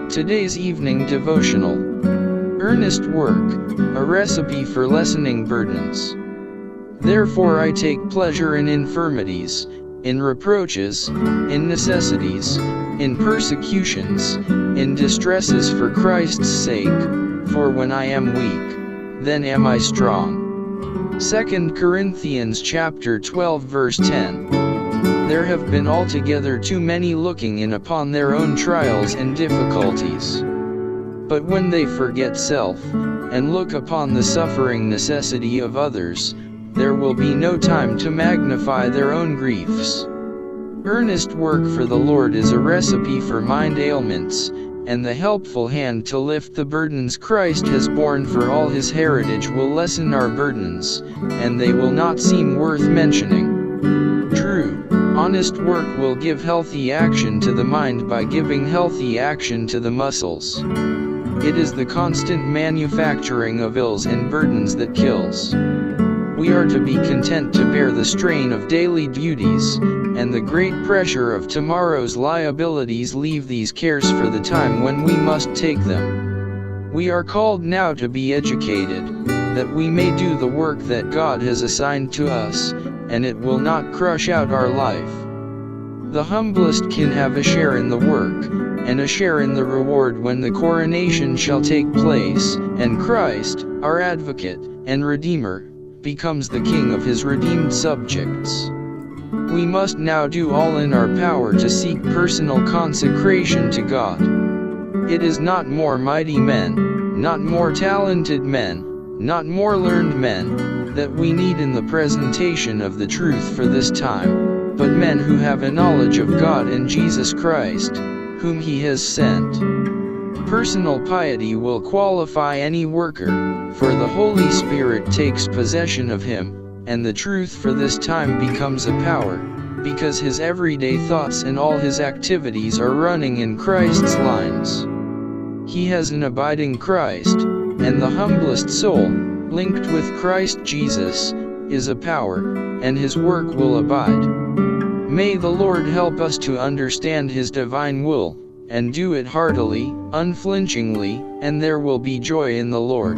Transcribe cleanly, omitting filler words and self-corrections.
Today's evening devotional. Earnest work, a recipe for lessening burdens. Therefore I take pleasure in infirmities, in reproaches, in necessities, in persecutions, in distresses for Christ's sake, for when I am weak, then am I strong. 2 Corinthians chapter 12 verse 10. There have been altogether too many looking in upon their own trials and difficulties. But when they forget self, and look upon the suffering necessity of others, there will be no time to magnify their own griefs. Earnest work for the Lord is a recipe for mind ailments, and the helpful hand to lift the burdens Christ has borne for all his heritage will lessen our burdens, and they will not seem worth mentioning. True, honest work will give healthy action to the mind by giving healthy action to the muscles. It is the constant manufacturing of ills and burdens that kills. We are to be content to bear the strain of daily duties, and the great pressure of tomorrow's liabilities leave these cares for the time when we must take them. We are called now to be educated, that we may do the work that God has assigned to us, and it will not crush out our life. The humblest can have a share in the work, and a share in the reward when the coronation shall take place, and Christ, our advocate and Redeemer, becomes the King of his redeemed subjects. We must now do all in our power to seek personal consecration to God. It is not more mighty men, not more talented men, not more learned men, that we need in the presentation of the truth for this time, but men who have a knowledge of God and Jesus Christ, whom he has sent. Personal piety will qualify any worker, for the Holy Spirit takes possession of him, and the truth for this time becomes a power, because his everyday thoughts and all his activities are running in Christ's lines. He has an abiding Christ, and the humblest soul, linked with Christ Jesus, is a power, and his work will abide. May the Lord help us to understand his divine will, and do it heartily, unflinchingly, and there will be joy in the Lord.